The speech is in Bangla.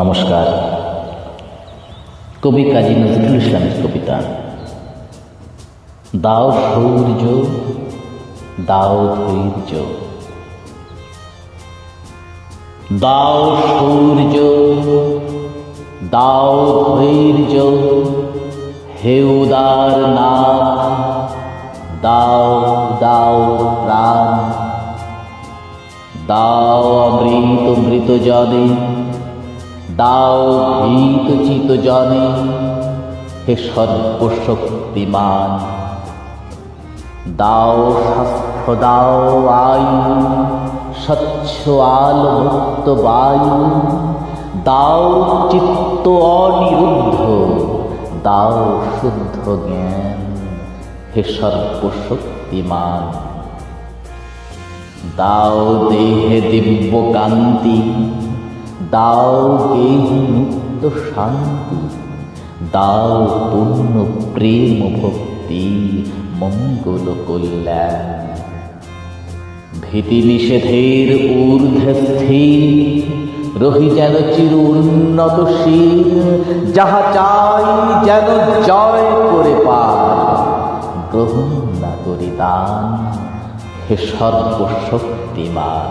নমস্কার। কবি কাজী নজরুল ইসলামের কবিতা দাও শৌর্য দাও ধৈর্য। দাও শৌর্য দাও ধৈর্য হে উদার নাথ, দাও দাও প্রাণ। দাও অমৃত মৃত জনে, দাও ভীত চিত জনে হে সর্বশক্তিমান। দাও স্বাস্থ্য দাও আয়ু, স্বচ্ছ আলো মুক্ত বায়ু। দাও চিত্ত অনিরুদ্ধ, দাও শুদ্ধ জ্ঞান হে সর্বশক্তিমান। দাও দেহে দিব্য কান্তি, দাও গেহে নিত্য শান্তি। দাও পূর্ণ প্রেম ভক্তি মঙ্গল কল্যাণ। ভীতি নিষেধের ঊর্ধ্বে স্থির রহি যেন চির উন্নত শির। যাহা চাই যেন জয় করে পায়, গ্রহণ না করি দান হে সর্বশক্তিমান।